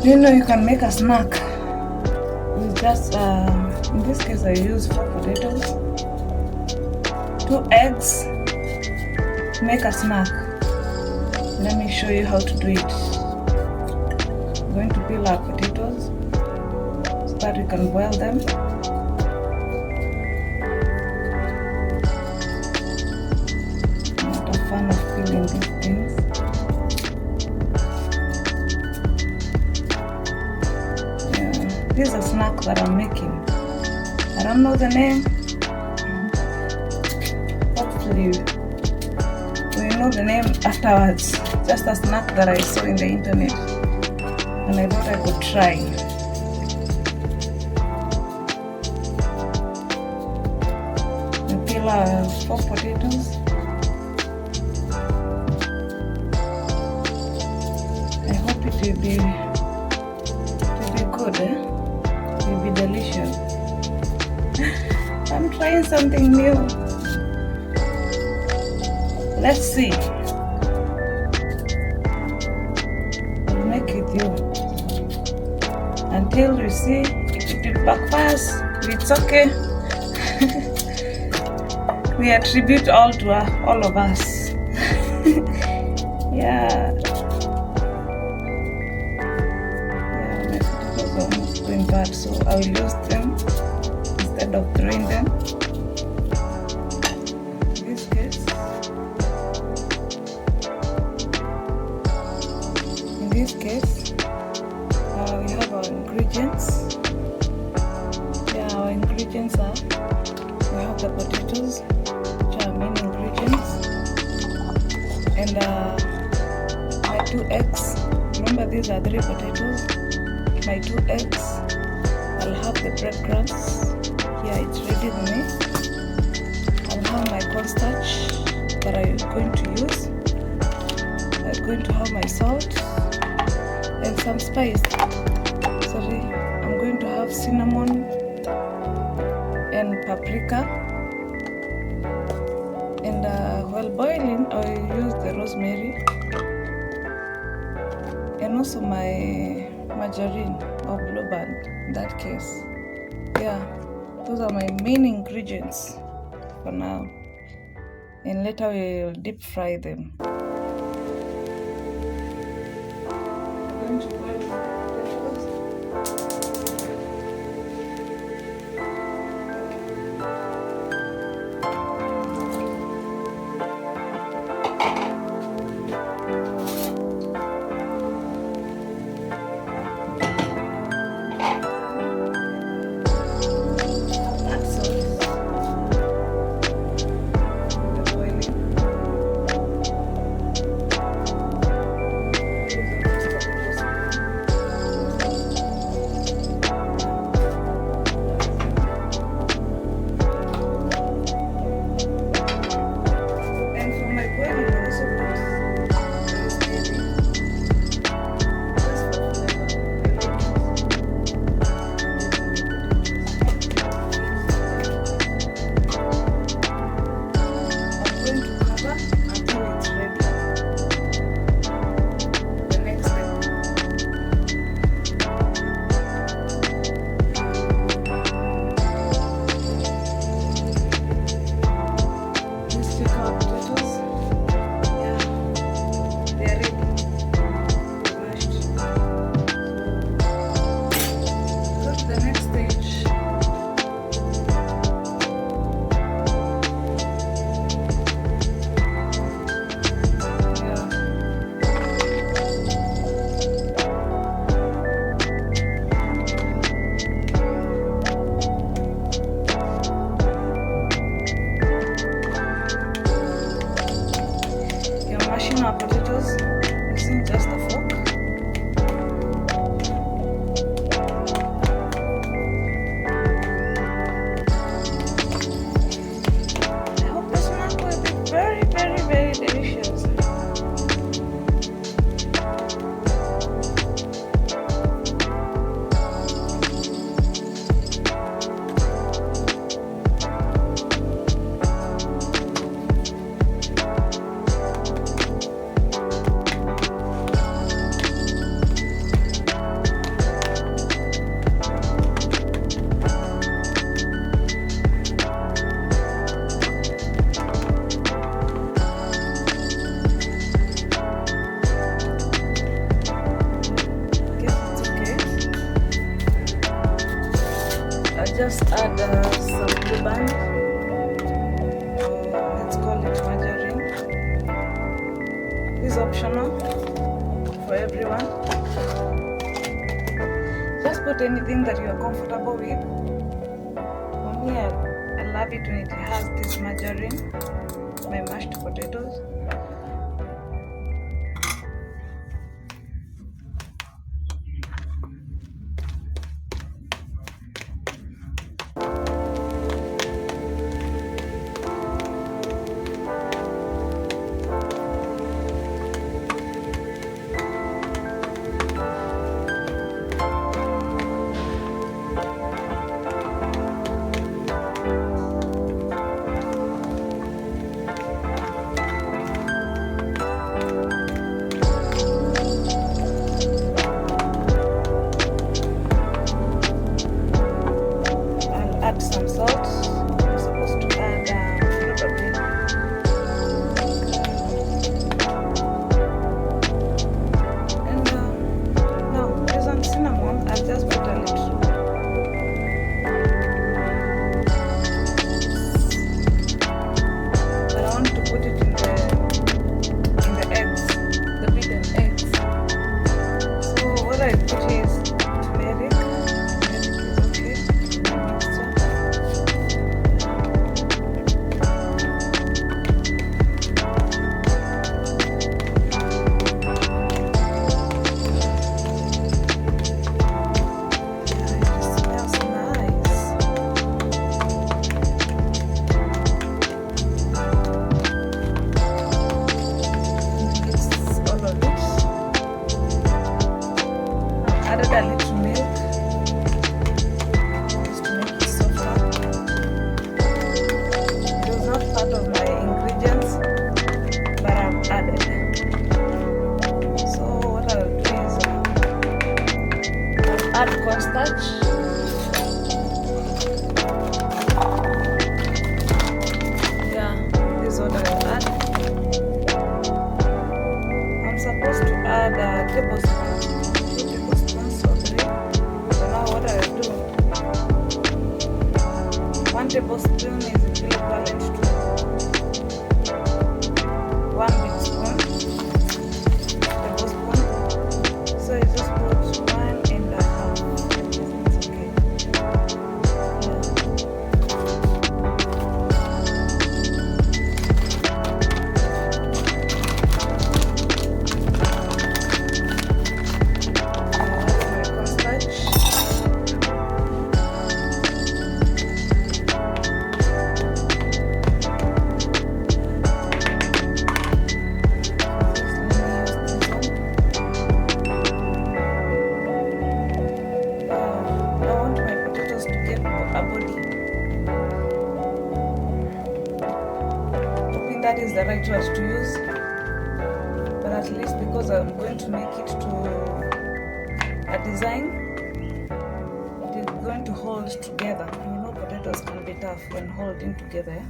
You know, you can make a snack with just, in this case I use 4 potatoes, 2 eggs, make a snack. Let me show you how to do it. I'm going to peel our potatoes so that we can boil them. I'm not a fan of peeling these things. This is a snack that I'm making. I don't know the name. Hopefully we know the name afterwards. Just a snack that I saw in the internet and I thought I could try. We peel our 4 potatoes. I hope it will be good, eh? It will be delicious. I'm trying something new. Let's see. I'll make it with you until you see if it backfires. It's okay. We attribute all to all of us. Yeah. Going bad, so I will use them instead of throwing them. In this case, we have our ingredients. Yeah, our ingredients are, we have the potatoes, which are our main ingredients, and my 2 eggs. Remember, these are 3 potatoes. My 2 eggs. I'll have the breadcrumbs. Here it's ready for me. I'll have my cornstarch that I'm going to use. I'm going to have my salt and some spice. Sorry, I'm going to have cinnamon and paprika. And while boiling, I'll use the rosemary and also my margarine or blue band in that case. Yeah, those are my main ingredients for now, and later we'll deep fry them. I'm going to boil the potatoes. put anything that you are comfortable with. For me, I love it when it has this margarine, my mashed potatoes. Add some salt. I'm supposed to add probably and now there's some cinnamon. I'll just put a little, but I want to put it in the eggs, the beaten eggs. So what I put is turmeric. Added a little milk just to make it softer. It was not part of my ingredients, but I've added. So what I'll do is I'll add cornstarch. Yeah, this is what I'll add. I'm supposed to add a tablespoon. One tablespoon is equivalent to 1 big spoon, tablespoon. So you just put 1.5. It's okay. That is the right word to use, but at least because I'm going to make it to a design, it is going to hold together. You know, potatoes can be tough when holding together.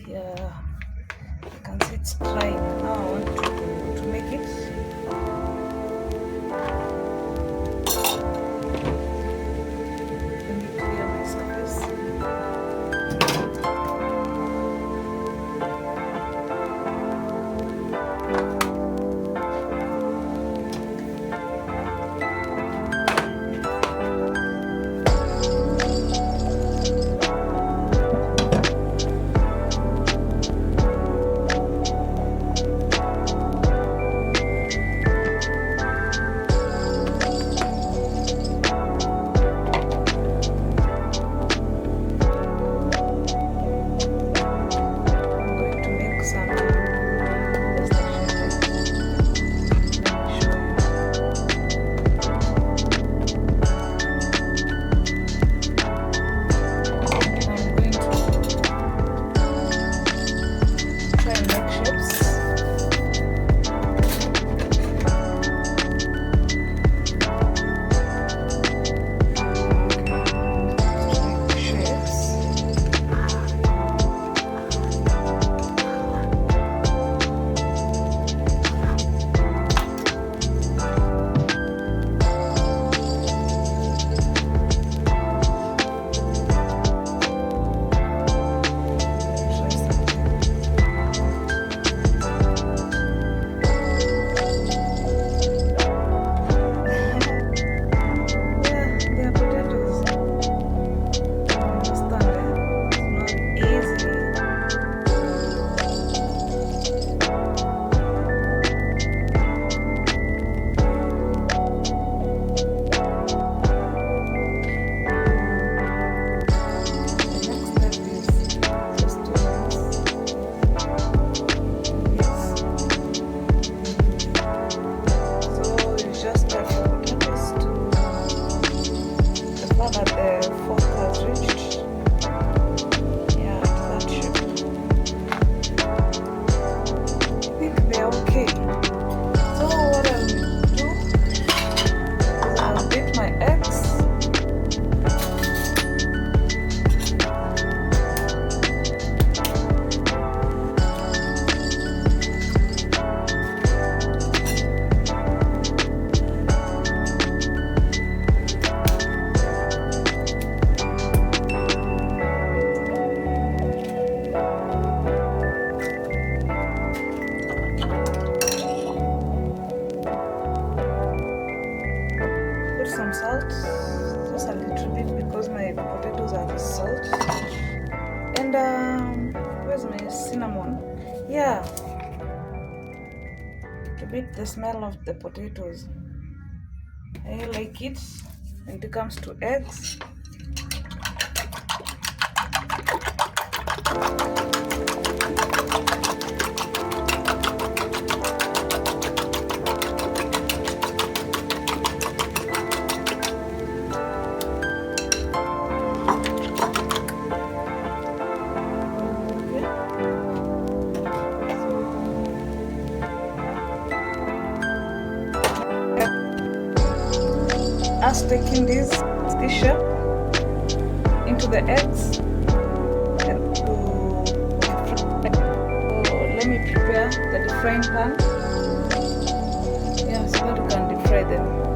Yeah, you can see it's drying. Now I want to make it. Let me clear my surface. And where's my cinnamon? Yeah, to beat the smell of the potatoes. I like it when it comes to eggs. Us taking this shape into the eggs and so let me prepare the frying pan, yeah, so that we can deep fry them.